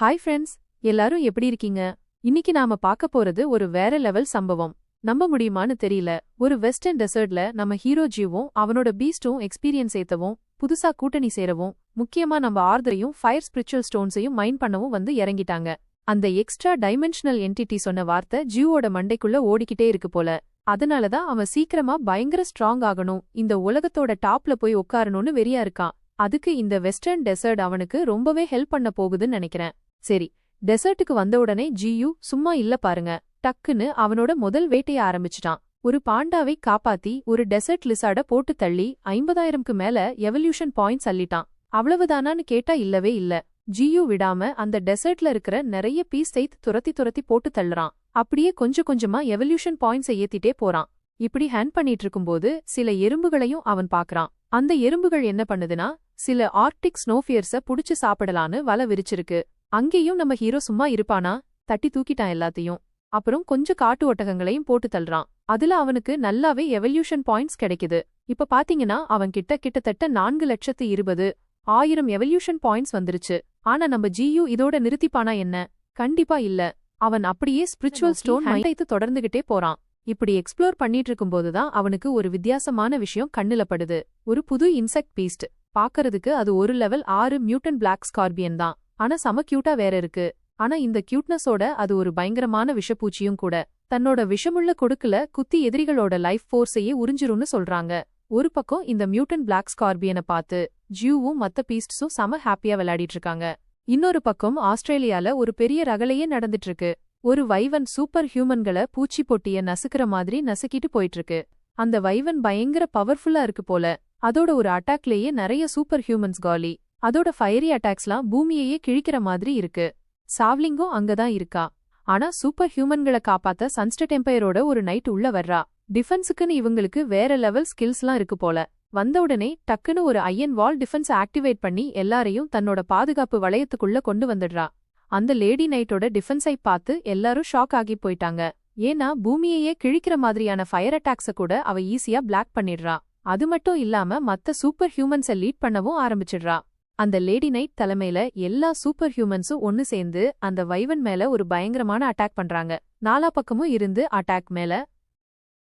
Hi friends, எல்லாரும் எப்படி இருக்கீங்க? இன்னைக்கு நாம பார்க்க போறது ஒரு வேற லெவல் சம்பவம். நம்ப முடியுமான்னு தெரியல. ஒரு வெஸ்டர்ன் டெசர்ட்ல நம்ம ஹீரோ ஜீவும் அவனோட பீஸ்டும் எக்ஸ்பீரியன்ஸ் ஏத்தவும், புதுசா கூட்டணி சேரவும், முக்கியமா நம்ம ஆர்தரையும் ஃபயர் ஸ்பிரிச்சுவல் ஸ்டோன்ஸையும் மைன் பண்ணவும் வந்து இறங்கிட்டாங்க. அந்த எக்ஸ்ட்ரா டைமென்ஷனல் என்டிட்டி சொன்ன வார்த்தை ஜீவோட மண்டைக்குள்ள ஓடிக்கிட்டே இருக்கு போல. அதனாலதான் அவன் சீக்கிரமா பயங்கர ஸ்ட்ராங் ஆகணும், இந்த உலகத்தோட டாப்ல போய் உட்காரணும்னு வெறியா இருக்கான். அதுக்கு இந்த வெஸ்டர்ன் டெசர்ட் அவனுக்கு ரொம்பவே ஹெல்ப் பண்ண போகுதுன்னு நினைக்கிறேன். சரி, டெசர்ட்டுக்கு வந்த உடனே ஜியு சும்மா இல்ல பாருங்க, டக்குன்னு அவனோட முதல் வேட்டைய ஆரம்பிச்சிட்டான். ஒரு பாண்டாவை காப்பாத்தி ஒரு டெசர்ட் லிசார்ட போட்டு தள்ளி 50,000க்கு மேல எவல்யூஷன் பாயிண்ட்ஸ் அள்ளிட்டான். அவ்வளவுதானான்னு கேட்டா இல்லவே இல்ல. ஜியு விடாம அந்த டெசர்ட்ல இருக்கிற நிறைய பீஸ் துரத்தி துரத்தி போட்டு தள்ளுறான். அப்படியே கொஞ்சம் கொஞ்சமா எவல்யூஷன் பாயிண்ட்ஸை ஏத்திட்டே போறான். இப்படி ஹேண்ட் பண்ணிட்டு இருக்கும்போது சில எறும்புகளையும் அவன் பாக்குறான். அந்த எறும்புகள் என்ன பண்ணுதுன்னா, சில ஆர்க்டிக் ஸ்னோஃபியர்ஸ புடிச்சு சாப்பிடலான்னு வலை விரிச்சிருக்கு. அங்கேயும் நம்ம ஹீரோ சும்மா இருப்பானா? தட்டி தூக்கிட்டான் எல்லாத்தையும். அப்புறம் கொஞ்சம் காட்டு ஒட்டகங்களையும் போட்டு தள்ளுறான். அதுல அவனுக்கு நல்லாவே எவல்யூஷன் பாயிண்ட்ஸ் கிடைக்குது. இப்ப பாத்தீங்கன்னா அவன் கிட்டத்தட்ட 4,20,000 எவல்யூஷன் பாயிண்ட்ஸ் வந்துருச்சு. ஆனா நம்ம ஜியு இதோட நிறுத்திப்பானா என்ன? கண்டிப்பா இல்ல. அவன் அப்படியே ஸ்பிரிச்சுவல் ஸ்டோன் மைண்ட் தொடர்ந்துகிட்டே போறான். இப்படி எக்ஸ்ப்ளோர் பண்ணிட்டு இருக்கும்போதுதான் அவனுக்கு ஒரு வித்தியாசமான விஷயம் கண்ணுல படுது. ஒரு புது இன்செக்ட் பீஸ்ட். பாக்கறதுக்கு அது ஒரு லெவல் 6 மியூட்டன் பிளாக் ஸ்கார்பியன் தான். ஆனா செம கியூட்டா வேற இருக்கு. ஆனா இந்த கியூட்னஸோட அது ஒரு பயங்கரமான விஷப்பூச்சியும் கூட. தன்னோட விஷமுள்ள கொடுக்குல குத்தி எதிரிகளோட லைஃப் ஃபோர்ஸையே உறிஞ்சிரும்னு சொல்றாங்க. ஒரு பக்கம் இந்த மியூட்டன் பிளாக் ஸ்கார்பியனை பார்த்து ஜியூவும் மத்த பீஸ்ட்ஸும் செம ஹாப்பியா விளையாடிட்டு இருக்காங்க. இன்னொரு பக்கம் ஆஸ்திரேலியால ஒரு பெரிய ரகளையே நடந்துட்டு இருக்கு. ஒரு வைவன் சூப்பர் ஹியூமன்களை பூச்சி பொட்டிய நசுக்கிற மாதிரி நசுக்கிட்டு போயிட்டு இருக்கு. அந்த வைவன் பயங்கர பவர்ஃபுல்லா இருக்கு போல. அதோட ஒரு அட்டாக்லேயே நிறைய சூப்பர் ஹியூமன்ஸ் காலி. அதோட ஃபயரி அட்டாக்ஸ்லாம் பூமியையே கிழிக்கிற மாதிரி இருக்கு. சாவ்லிங்கும் அங்கதான் இருக்கா. ஆனா சூப்பர் ஹியூமன்களை காப்பாத்த சன்ஸ்டட் எம்பையரோட ஒரு நைட் உள்ள வர்றா. டிஃபென்ஸுக்குன்னு இவங்களுக்கு வேற லெவல் ஸ்கில்ஸ்லாம் இருக்கு போல. வந்தவுடனே டக்குன்னு ஒரு அயன் வால் டிஃபென்ஸ் ஆக்டிவேட் பண்ணி எல்லாரையும் தன்னோட பாதுகாப்பு வளையத்துக்குள்ள கொண்டு வந்துடுறா. அந்த லேடி நைட்டோட டிஃபென்ஸை பார்த்து எல்லாரும் ஷாக் ஆகி போயிட்டாங்க. ஏன்னா பூமியையே கிழிக்கிற மாதிரியான ஃபயர் அட்டாக்ஸ கூட அவ ஈஸியா பிளாக் பண்ணிடுறா. அது மட்டும் இல்லாம மத்த சூப்பர் ஹியூமன்ஸை லீட் பண்ணவும் ஆரம்பிச்சிடுறா. அந்த லேடி நைட் தலைமையில எல்லா சூப்பர் ஹியூமன்ஸும் ஒன்னு சேர்ந்து அந்த வைவன் மேல ஒரு பயங்கரமான அட்டாக் பண்றாங்க. நாலா பக்கமும் இருந்து அட்டாக் மேல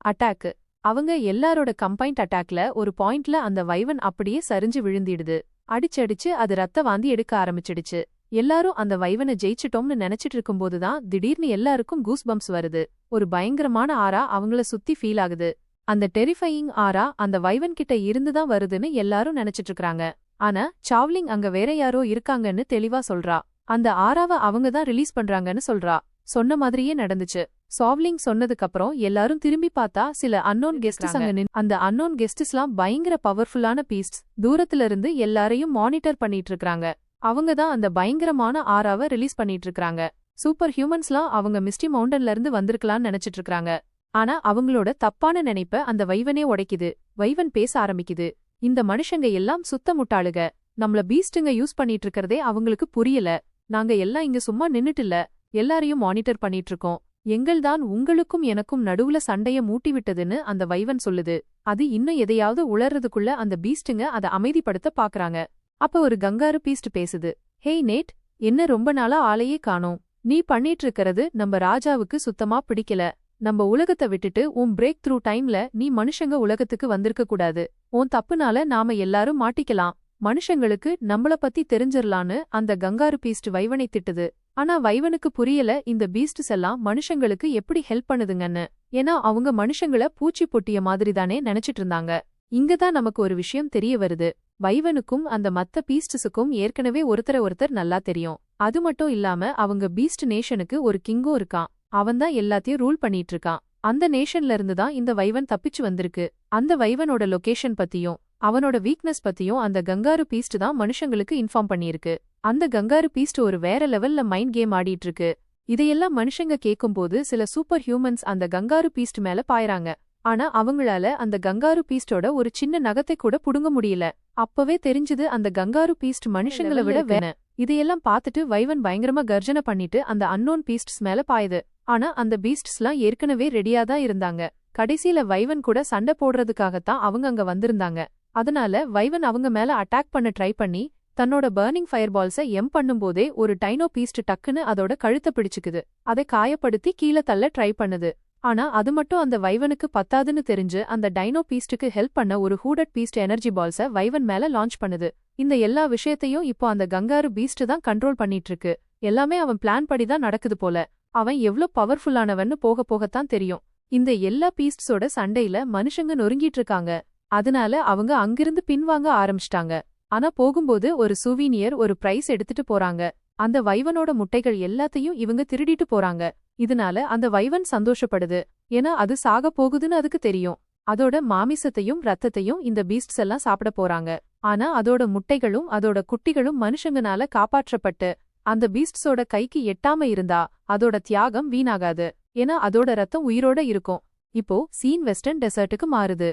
அட்டாக்கு. அவங்க எல்லாரோட கம்பைன்ட் அட்டாக்ல ஒரு பாயிண்ட்ல அந்த வைவன் அப்படியே சரிஞ்சு விழுந்திடுது. அடிச்சடிச்சு அது ரத்த வாந்தி எடுக்க ஆரம்பிச்சிடுச்சு. எல்லாரும் அந்த வைவனை ஜெயிச்சிட்டோம்னு நினைச்சிட்டு இருக்கும்போதுதான் திடீர்னு எல்லாருக்கும் கூஸ் பம்ப்ஸ் வருது. ஒரு பயங்கரமான ஆரா அவங்கள சுத்தி ஃபீல் ஆகுது. அந்த டெரிஃபையிங் ஆரா அந்த வைவன் கிட்ட இருந்துதான் வருதுன்னு எல்லாரும் நினைச்சிட்டு இருக்காங்க. ஆனா சாவ்லிங் அங்க வேற யாரோ இருக்காங்கன்னு தெளிவா சொல்றா. அந்த ஆராவை அவங்க தான் ரிலீஸ் பண்றாங்கன்னு சொல்றா. சொன்ன மாதிரியே நடந்துச்சு. சாவ்லிங் சொன்னதுக்கு அப்புறம் எல்லாரும் திரும்பி பார்த்தா சில அன்னோன் கெஸ்ட்ஸ் அங்க நின்னு. அந்த அன்னோன் கெஸ்ட்ஸ்லாம் பயங்கர பவர்ஃபுல்லான பீஸ்ட்ஸ். தூரத்துல இருந்து எல்லாரையும் மானிட்டர் பண்ணிட்டு இருக்காங்க. அவங்க தான் அந்த பயங்கரமான ஆராவை ரிலீஸ் பண்ணிட்டு இருக்காங்க. சூப்பர் ஹியூமன்ஸ்லாம் அவங்க மிஸ்டி மவுண்டன்ல இருந்து வந்திருக்கலாம்னு நினைச்சிட்டு இருக்காங்க. ஆனா அவங்களோட தப்பான நினைப்ப அந்த வைவனே உடைக்குது. வைவன் பேச ஆரம்பிக்குது. இந்த மனுஷங்க எல்லாம் சுத்த முட்டாளுக. நம்மள பீஸ்டுங்க யூஸ் பண்ணிட்டு இருக்கறதே அவங்களுக்கு புரியல. நாங்க எல்லாம் இங்க சும்மா நின்னுட்டுல, எல்லாரையும் மானிட்டர் பண்ணிட்டு இருக்கோம். எங்கள்தான் உங்களுக்கும் எனக்கும் நடுவுல சண்டைய மூட்டி விட்டதுன்னு அந்த வைவன் சொல்லுது. அது இன்னும் எதையாவது உளறதுக்குள்ள அந்த பீஸ்டுங்க அதை அமைதிப்படுத்த பாக்குறாங்க. அப்ப ஒரு கங்காரு பீஸ்ட் பேசுது. ஹேய் நேட், என்ன ரொம்ப நாளா ஆளையே காணோம். நீ பண்ணிட்டு இருக்கிறது நம்ம ராஜாவுக்கு சுத்தமா பிடிக்கல. நம்ம உலகத்தை விட்டுட்டு உன் பிரேக் த்ரூ டைம்ல நீ மனுஷங்க உலகத்துக்கு வந்திருக்க கூடாது. உன் தப்புனால நாம எல்லாரும் மாட்டிக்கலாம். மனுஷங்களுக்கு நம்மள பத்தி தெரிஞ்சிரலான்னு அந்த கங்காரு பீஸ்ட் வைவனை திட்டுது. ஆனா வைவனுக்கு புரியல இந்த பீஸ்ட்ஸ் எல்லாம் மனுஷங்களுக்கு எப்படி ஹெல்ப் பண்ணுதுங்கன்னு. ஏன்னா அவங்க மனுஷங்கள பூச்சி பொட்டிய மாதிரிதானே நினைச்சிட்டு இருந்தாங்க. இங்கதான் நமக்கு ஒரு விஷயம் தெரிய வருது. வைவனுக்கும் அந்த மத்த பீஸ்ட்ஸுக்கும் ஏற்கனவே ஒருத்தர் நல்லா தெரியும். அது மட்டும் இல்லாம அவங்க பீஸ்ட் நேஷனுக்கு ஒரு கிங்கும் இருக்கான். அவன்தான் எல்லாத்தையும் ரூல் பண்ணிட்டு இருக்கான். அந்த நேஷன்ல இருந்துதான் இந்த வைவன் தப்பிச்சு வந்திருக்கு. அந்த வைவனோட லொகேஷன் பத்தியும் அவனோட வீக்னஸ் பத்தியும் அந்த கங்காரு பீஸ்ட் தான் மனுஷங்களுக்கு இன்ஃபார்ம் பண்ணியிருக்கு. அந்த கங்காரு பீஸ்ட் ஒரு வேற லெவல்ல மைண்ட் கேம் ஆடிட்டு இருக்கு. இதையெல்லாம் மனுஷங்க கேட்கும்போது சில சூப்பர் ஹியூமன்ஸ் அந்த கங்காரு பீஸ்ட் மேல பாயறாங்க. ஆனா அவங்களால அந்த கங்காரு பீஸ்டோட ஒரு சின்ன நகத்தை கூட புடுங்க முடியல. அப்பவே தெரிஞ்சது அந்த கங்காரு பீஸ்ட் மனுஷங்களை விட வேண. இதையெல்லாம் பார்த்துட்டு வைவன் பயங்கரமா கர்ஜனை பண்ணிட்டு அந்த அன்னோன் பீஸ்ட்ஸ் மேல பாயுது. ஆனா அந்த பீஸ்ட்ஸ்லாம் ஏற்கனவே ரெடியாதான் இருந்தாங்க. கடைசியில வைவன் கூட சண்டை போடுறதுக்காகத்தான் அவங்க அங்க வந்திருந்தாங்க. அதனால வைவன் அவங்க மேல அட்டாக் பண்ண ட்ரை பண்ணி தன்னோட பர்னிங் ஃபயர் பால்ஸை பண்ணும்போதே ஒரு டைனோ பீஸ்ட் டக்குன்னு அதோட கழுத்தை பிடிச்சுக்குது. அதை காயப்படுத்தி கீழே தள்ள ட்ரை பண்ணுது. ஆனா அது மட்டும் அந்த வைவனுக்கு பத்தாதுன்னு தெரிஞ்சு அந்த டைனோ பீஸ்டுக்கு ஹெல்ப் பண்ண ஒரு ஹூடட் பீஸ்ட் எனர்ஜி பால்ஸை வைவன் மேல லான்ச் பண்ணுது. இந்த எல்லா விஷயத்தையும் இப்போ அந்த கங்காரு பீஸ்ட் தான் கண்ட்ரோல் பண்ணிட்டு இருக்கு. எல்லாமே அவன் பிளான் படி தான் நடக்குது போல. அவன் எவ்ளோ பவர்ஃபுல்லானவன்னு போக போகத்தான் தெரியும். இந்த எல்லா பீஸ்ட்ஸோட சண்டையில மனுஷங்க நொறுங்கிட்டு இருக்காங்க. அதனால அவங்க அங்கிருந்து பின்வாங்க ஆரம்பிச்சிட்டாங்க. ஆனா போகும்போது ஒரு சூவீனியர் ஒரு பிரைஸ் எடுத்துட்டு போறாங்க. அந்த வைவனோட முட்டைகள் எல்லாத்தையும் இவங்க திருடிட்டு போறாங்க. இதனால அந்த வைவன் சந்தோஷப்படுது. ஏன்னா அது சாக போகுதுன்னு அதுக்கு தெரியும். அதோட மாமிசத்தையும் ரத்தத்தையும் இந்த பீஸ்ட்ஸ் எல்லாம் சாப்பிட போறாங்க. ஆனா அதோட முட்டைகளும் அதோட குட்டிகளும் மனுஷங்கனால காப்பாற்றப்பட்டு அந்த பீஸ்ட்ஸோட கைக்கு எட்டாம இருந்தா அதோட தியாகம் வீணாகாது. ஏன்னா அதோட ரத்தம் உயிரோட இருக்கும். இப்போ சீன் வெஸ்டர்ன் டெசர்ட்டுக்கு மாறுது.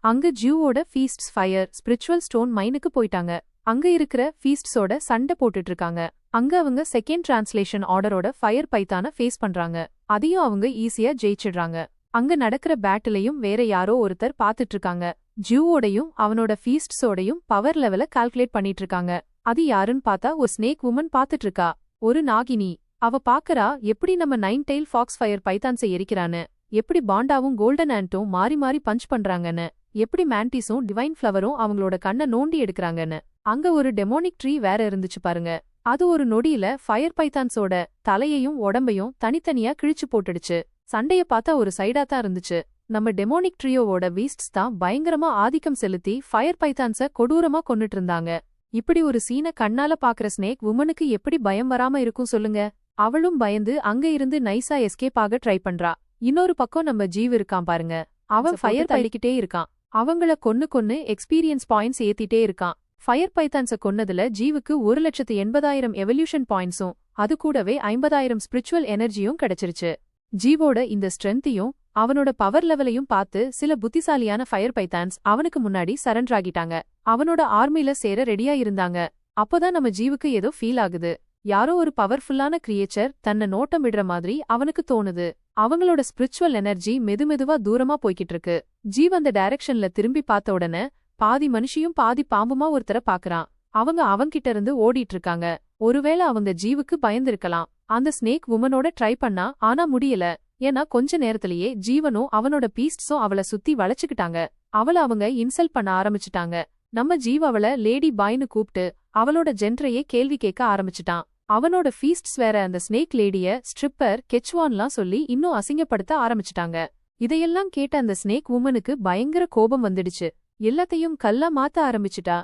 அங்க ஜூவோட ஃபீஸ்ட்ஸ் ஃபயர் ஸ்பிரிச்சுவல் ஸ்டோன் மைனுக்கு போயிட்டாங்க. அங்க இருக்கிற ஃபீஸ்ட்ஸோட சண்டை போட்டுட்டு இருக்காங்க. அங்க அவங்க செகண்ட் டிரான்ஸ்லேஷன் ஆர்டரோட ஃபயர் பைத்தான ஃபேஸ் பண்றாங்க. அதையும் அவங்க ஈஸியா ஜெயிச்சிடுறாங்க. அங்க நடக்கிற பேட்டிலையும் வேற யாரோ ஒருத்தர் பாத்துட்டு இருக்காங்க. ஜூவோடையும் அவனோட ஃபீஸ்ட்ஸோடையும் பவர் லெவல கால்குலேட் பண்ணிட்டு இருக்காங்க. அது யாருன்னு பார்த்தா ஒரு ஸ்னேக் உமன் பாத்துட்டு இருக்கா. ஒரு நாகினி. அவ பாக்கறா எப்படி நம்ம 9 டெயில் ஃபாக்ஸ் ஃபயர் பைத்தான்ஸை எரிக்கிறான்னு, எப்படி பாண்டாவும் கோல்டன் ஆண்ட்டும் மாறி மாறி பஞ்ச் பண்றாங்கன்னு, எப்படி மேண்டிஸும் டிவைன் ஃப்ளவரும் அவங்களோட கண்ணை நோண்டி எடுக்கறாங்கன்னு. அங்க ஒரு டெமோனிக் ட்ரீ வேற இருந்துச்சு பாருங்க. அது ஒரு நொடியில ஃபயர் பைத்தான்ஸோட தலையையும் உடம்பையும் தனித்தனியா கிழிச்சு போட்டுடுச்சு. சண்டைய பார்த்தா ஒரு சைடாத்தான் இருந்துச்சு. நம்ம டெமோனிக் ட்ரியோவோட பீஸ்ட்ஸ் தான் பயங்கரமா ஆதிக்கம் செலுத்தி ஃபயர் பைத்தான்ஸ கொடூரமா கொன்னுட்டு இருந்தாங்க. இப்படி ஒரு சீனை கண்ணால பாக்குற ஸ்னேக் உமனுக்கு எப்படி பயம் வராம இருக்கும் சொல்லுங்க. அவளும் பயந்து அங்க இருந்து நைஸா எஸ்கேப் ஆக ட்ரை பண்றா. இன்னொரு பக்கம் நம்ம ஜீவ் இருக்கான் பாருங்க. அவன் ஃபயர் தள்ளிக்கிட்டே இருக்கான். அவங்கள கொன்னு எக்ஸ்பீரியன்ஸ் பாயிண்ட்ஸ் ஏத்திட்டே இருக்கான். ஃபயர் பைத்தான்ஸ கொன்னதுல ஜீவுக்கு 1,80,000 எவல்யூஷன் பாயிண்ட்ஸும் அது கூடவே 50,000 ஸ்பிரிச்சுவல் எனர்ஜியும் கிடைச்சிருச்சு. ஜீவோட இந்த ஸ்ட்ரென்த்தையும் அவனோட பவர் லெவலையும் பார்த்து சில புத்திசாலியான ஃபயர் பைத்தான்ஸ் அவனுக்கு முன்னாடி சரண்டர் ஆகிட்டாங்க. அவனோட ஆர்மில சேர ரெடியா இருந்தாங்க. அப்போதான் நம்ம ஜீவுக்கு ஏதோ ஃபீல் ஆகுது. யாரோ ஒரு பவர்ஃபுல்லான கிரியேச்சர் தன்னை நோட்டம் விடுற மாதிரி அவனுக்கு தோணுது. அவங்களோட ஸ்பிரிச்சுவல் எனர்ஜி மெதுமெதுவா தூரமா போய்கிட்டு இருக்கு. ஜீவ் அந்த டைரக்ஷன்ல திரும்பி பார்த்த உடனே பாதி மனுஷியும் பாதி பாம்புமா ஒருத்தர பாக்குறான். அவங்க அவன்கிட்ட இருந்து ஓடிட்டு இருக்காங்க. ஒருவேளை அவங்க ஜீவுக்கு பயந்திருக்கலாம். அந்த ஸ்னேக் உமனோட ட்ரை பண்ணா ஆனா முடியல. ஏன்னா கொஞ்ச நேரத்திலேயே ஜீவனும் அவனோட பீஸ்ட்ஸும் அவளை சுத்தி வளைச்சுக்கிட்டாங்க. அவள அவங்க இன்சல்ட் பண்ண ஆரம்பிச்சுட்டாங்க. நம்ம ஜீவ் அவள லேடி பாய்னு கூப்பிட்டு அவளோட ஜென்ட்ரையே கேள்வி கேட்க ஆரம்பிச்சுட்டான். அவனோட ஃபீஸ்ட்ஸ் வேற அந்த ஸ்னேக் லேடிய ஸ்ட்ரிப்பர் கெச்வான்லாம் சொல்லி இன்னும் அசிங்கப்படுத்த ஆரம்பிச்சுட்டாங்க. இதையெல்லாம் கேட்ட அந்த ஸ்னேக் உமனுக்கு பயங்கர கோபம் வந்துடுச்சு. எல்லாத்தையும் கல்லா மாத்த ஆரம்பிச்சுட்டா.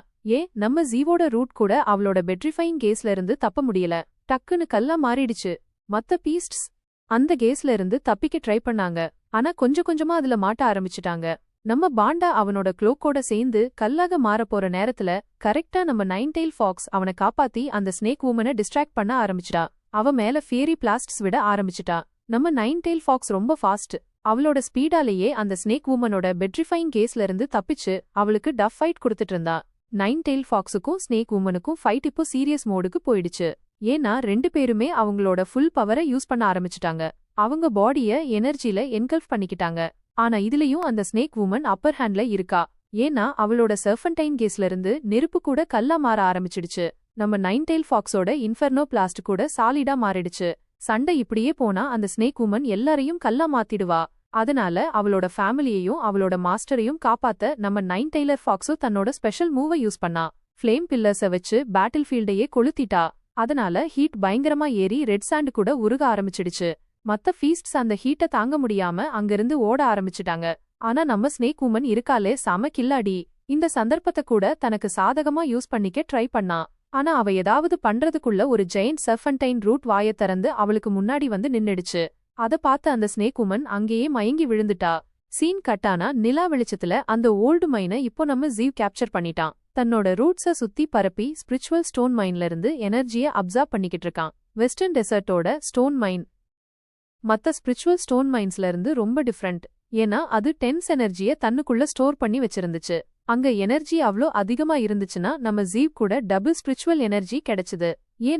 நம்ம ஜீவோட ரூட் கூட அவளோட பெட்ரிஃபைங் கேஸ்ல இருந்து தப்ப முடியல. டக்குன்னு கல்லா மாறிடுச்சு. மத்த பீஸ்ட்ஸ் அந்த கேஸ்ல இருந்து தப்பிக்க ட்ரை பண்ணாங்க. ஆனா கொஞ்சம் கொஞ்சமா அதுல மாட்ட ஆரம்பிச்சுட்டாங்க. நம்ம பாண்டா அவனோட க்ளோக்கோட சேர்ந்து கல்லாக மாறப்போற நேரத்துல கரெக்டா நம்ம 9 டெயில் ஃபாக்ஸ் அவனை காப்பாத்தி அந்த ஸ்னேக் உமனை டிஸ்ட்ராக்ட் பண்ண ஆரம்பிச்சிட்டா. அவ மேல ஃபியரி பிளாஸ்ட்ஸ் விட ஆரம்பிச்சிட்டா. நம்ம 9 டெயில் ஃபாக்ஸ் ரொம்ப ஃபாஸ்ட். அவளோட ஸ்பீடாலேயே அந்த ஸ்னேக் உமனோட பெட்ரிஃபைங் கேஸ்ல இருந்து தப்பிச்சு அவளுக்கு டஃப் ஃபைட் கொடுத்துட்டு இருந்தா. 9 டெயில் ஃபாக்ஸுக்கும் ஸ்னேக் உமனுக்கும் ஃபைட் இப்போ சீரியஸ் மோடுக்கு போயிடுச்சு. ஏன்னா 2 பேருமே அவங்களோட ஃபுல் பவரை யூஸ் பண்ண ஆரம்பிச்சிட்டாங்க. அவங்க பாடிய எனர்ஜில என்கல்ஃப் பண்ணிக்கிட்டாங்க. ஆனா இதுலயும் அந்த ஸ்னேக் உமன் அப்பர் ஹேண்ட்ல இருக்கா. ஏன்னா அவளோட சர்ஃபன்டைன் கேஸ்ல இருந்து நெருப்பு கூட கல்லா மாற ஆரம்பிச்சிடுச்சு. நம்ம 9 டெயில் ஃபாக்ஸோட இன்ஃபர்னோ பிளாஸ்ட் கூட சாலிடா மாறிடுச்சு. சண்டை இப்படியே போனா அந்த ஸ்னேக் உமன் எல்லாரையும் கல்லா மாத்திடுவா. அதனால அவளோட ஃபேமிலியையும் அவளோட மாஸ்டரையும் காப்பாத்த நம்ம 9 டெய்லர் ஃபாக்ஸோ தன்னோட ஸ்பெஷல் மூவை யூஸ் பண்ணா. ஃப்ளேம் பில்லர்ஸ வச்சு பேட்டில் ஃபீல்டையே கொளுத்திட்டா. அதனால ஹீட் பயங்கரமா ஏறி ரெட் சாண்ட் கூட உருக ஆரம்பிச்சிடுச்சு. மத்த ஃபீஸ்ட்ஸ் அந்த ஹீட்ட தாங்க முடியாம அங்கிருந்து ஓட ஆரம்பிச்சிட்டாங்க. ஆனா நம்ம ஸ்னேக் உமன் இருக்காலே செம கில்லாடி. இந்த சந்தர்ப்பத்தை கூட தனக்கு சாதகமா யூஸ் பண்ணிக்க ட்ரை பண்ணா. ஆனா அவ ஏதாவது பண்றதுக்குள்ள ஒரு ஜெயிண்ட் சர்ஃபன்டைன் ரூட் வாய திறந்து அவளுக்கு முன்னாடி வந்து நின்னுடுச்சு. அத பார்த்த அந்த ஸ்னேக் உமன் அங்கேயே மயங்கி விழுந்துட்டா. சீன் கட்டானா நிலா வெளிச்சத்துல அந்த ஓல்டு மைனை இப்போ நம்ம ஜீவ் கேப்சர் பண்ணிட்டான். தன்னோட ரூட்ஸ சுத்தி பரப்பி ஸ்பிரிச்சுவல் ஸ்டோன் மைன்ல இருந்து எனர்ஜிய அப்சார்ப் பண்ணிக்கிட்டு இருக்கான். வெஸ்டர்ன் டெசர்ட்டோட ஸ்டோன் மைன் மத்த ஸ்பிரிச்சுவல் ஸ்டோன் மைன்ஸ்ல இருந்து ரொம்ப டிஃப்ரெண்ட். ஏன்னா அது டென்ஸ் எனர்ஜிய தன்னுக்குள்ள ஸ்டோர் பண்ணி வச்சிருந்துச்சு. அங்க எனர்ஜி அவ்ளோ அதிகமா இருந்துச்சுன்னா நம்ம ஜீவ் கூட டபுள் ஸ்பிரிச்சுவல் எனர்ஜி கிடைச்சது.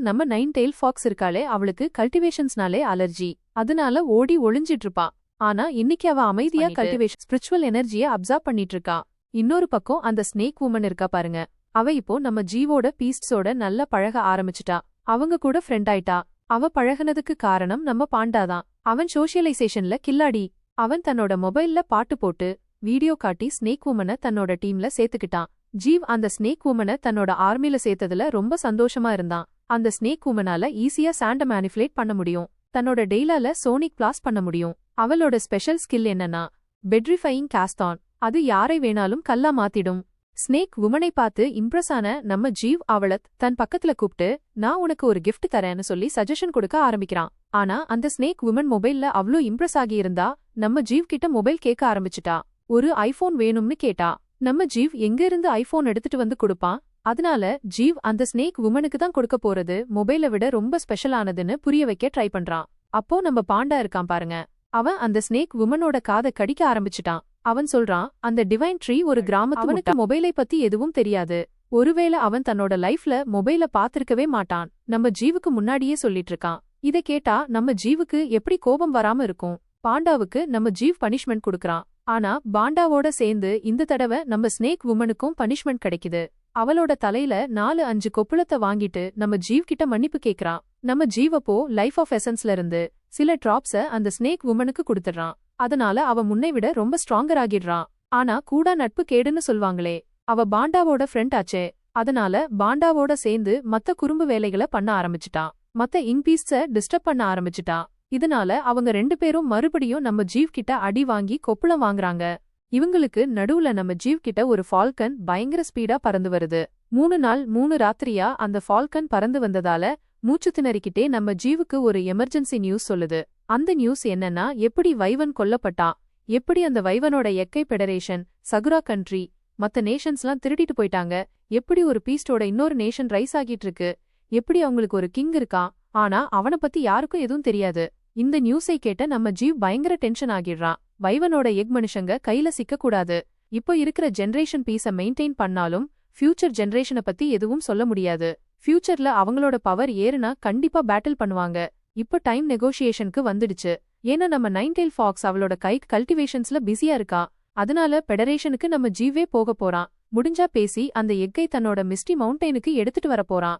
நம்ம 9 டெயில் ஃபாக்ஸ் இருக்காளே அவளுக்கு கல்டிவேஷன்ஸ்னாலே அலர்ஜி. அதனால ஓடி ஒளிஞ்சிட்டு இருப்பா. ஆனா இன்னைக்கு அவ அமைதியா கல்டிவேஷன் ஸ்பிரிச்சுவல் எனர்ஜிய அப்சார்ப் பண்ணிட்டு இருக்கா. இன்னொரு பக்கம் அந்த ஸ்னேக் உமன் இருக்கா பாருங்க. அவ இப்போ நம்ம ஜீவோட பீஸ்ட்ஸோட நல்லா பழக ஆரம்பிச்சிட்டா. அவங்க கூட ஃப்ரெண்ட் ஆயிட்டா. அவ பழகுனதுக்கு காரணம் நம்ம பாண்டாதான். அவன் சோஷியலைசேஷன்ல கில்லாடி. அவன் தன்னோட மொபைல்ல பாட்டு போட்டு வீடியோ காட்டி ஸ்னேக் வுமனை தன்னோட டீம்ல சேர்த்துக்கிட்டான். ஜீவ் அந்த ஸ்னேக் வுமனை தன்னோட ஆர்மில சேர்த்ததுல ரொம்ப சந்தோஷமா இருந்தான். அந்த ஸ்னேக் வுமனால ஈஸியா சாண்ட மேனிபுலேட் பண்ண முடியும். தன்னோட டெய்லால சோனிக் பிளாஸ் பண்ண முடியும். அவளோட ஸ்பெஷல் ஸ்கில் என்னன்னா பெட்ரிஃபையிங் காஸ்தான். அது யாரை வேணாலும் கல்லா மாத்திடும். ஸ்னேக் வுமனை பார்த்து இம்ப்ரெஸ் ஆன நம்ம ஜீவ் அவள தன் பக்கத்துல கூப்பிட்டு நான் உனக்கு ஒரு கிஃப்ட் தரேன்னு சொல்லி சஜஷன் கொடுக்க ஆரம்பிக்கிறான். ஆனா அந்த ஸ்னேக் வுமன் மொபைல்ல அவ்ளோ இம்ப்ரெஸ் ஆகி இருந்தா நம்ம ஜீவ் கிட்ட மொபைல் கேட்க ஆரம்பிச்சிட்டா. ஒரு ஐபோன் வேணும்னு கேட்டா. நம்ம ஜீவ் எங்க இருந்து ஐபோன் எடுத்துட்டு வந்து கொடுப்பான். அதனால ஜீவ் அந்த ஸ்னேக் வுமனுக்கு தான் கொடுக்க போறது மொபைலை விட ரொம்ப ஸ்பெஷலானதுன்னு புரிய வைக்க ட்ரை பண்றான். அப்போ நம்ம பாண்டா இருக்கான் பாருங்க. அவன் அந்த ஸ்னேக் வுமனோட காதை கடிக்க ஆரம்பிச்சிட்டான். அவன் சொல்றான் அந்த டிவைன் ட்ரீ ஒரு கிராமத்து. அவனுக்கு மொபைலை பத்தி எதுவும் தெரியாது. ஒருவேளை அவன் தன்னோட லைஃப்ல மொபைல பாத்திருக்கவே மாட்டான். நம்ம ஜீவுக்கு முன்னாடியே சொல்லிட்டு இருக்கான். இதை கேட்டா நம்ம ஜீவுக்கு எப்படி கோபம் வராம இருக்கும். பாண்டாவுக்கு நம்ம ஜீவ் பனிஷ்மெண்ட் கொடுக்கறான். ஆனா பாண்டாவோட சேர்ந்து இந்த தடவை நம்ம ஸ்னேக் வுமனுக்கும் பனிஷ்மெண்ட் கிடைக்குது. அவளோட தலையில 4-5 கொப்புளத்தை வாங்கிட்டு நம்ம ஜீவ் கிட்ட மன்னிப்பு கேக்குறான். நம்ம ஜீவப்போ லைஃப் ஆஃப் எசன்ஸ்ல இருந்து சில டிராப்ஸ அந்த ஸ்னேக் வுமனுக்கு கொடுத்துறான். அதனால அவ முன்னை விட ரொம்ப ஸ்ட்ராங்கர் ஆகிடுறான். ஆனா கூடா நட்பு கேடுன்னு சொல்வாங்களே. அவ பாண்டாவோட ஃப்ரெண்ட் ஆச்சே. அதனால பாண்டாவோட சேர்ந்து மத்த குறும்பு வேலைகளை பண்ண ஆரம்பிச்சிட்டா. மத்த இன்பீஸ்ஸ டிஸ்டர்ப் பண்ண ஆரம்பிச்சிட்டா. இதனால அவங்க 2 பேரும் மறுபடியும் நம்ம ஜீவ் கிட்ட அடி வாங்கி கொப்புளம் வாங்குறாங்க. இவங்களுக்கு நடுவுல நம்ம ஜீவ் கிட்ட ஒரு ஃபால்கன் பயங்கர ஸ்பீடா பறந்து வருது. 3 நாள் 3 ராத்திரியா அந்த ஃபால்கன் பறந்து வந்ததால மூச்சு திணறிக்கிட்டே நம்ம ஜீவுக்கு ஒரு எமர்ஜென்சி நியூஸ் சொல்லுது. அந்த நியூஸ் என்னன்னா எப்படி வைவன் கொல்லப்பட்டா, எப்படி அந்த வைவனோட எக்கை பெடரேஷன், சகுரா கண்ட்ரி, மத்த நேஷன்ஸ்லாம் திருடிட்டு போயிட்டாங்க, எப்படி ஒரு பீஸ்டோட இன்னொரு நேஷன் ரைஸ் ஆகிட்டு இருக்கு, எப்படி அவங்களுக்கு ஒரு கிங் இருக்கான், ஆனா அவனை பத்தி யாருக்கும் எதுவும் தெரியாது. இந்த நியூஸை கேட்ட நம்ம ஜீவ் பயங்கர டென்ஷன் ஆகிடுறான். வைவனோட எக் மனுஷங்க கையில சிக்க கூடாது. இப்போ இருக்கிற ஜெனரேஷன் பீஸ மெயின்டைன் பண்ணாலும் ஃபியூச்சர் ஜெனரேஷனை பத்தி எதுவும் சொல்ல முடியாது. ஃபியூச்சர்ல அவங்களோட பவர் ஏறுனா கண்டிப்பா பேட்டில் பண்ணுவாங்க. இப்போ டைம் நெகோஷியேஷனுக்கு வந்துடுச்சு. ஏன்னா நம்ம நைன்டெயில் ஃபாக்ஸ் அவளோட கைக் கல்டிவேஷன்ஸ்ல பிஸியா இருக்கா. அதனால பெடரேஷனுக்கு நம்ம ஜீவே போக போறான். முடிஞ்சா பேசி அந்த எக்கை தன்னோட மிஸ்டி மவுண்டெயினுக்கு எடுத்துட்டு வர போறான்.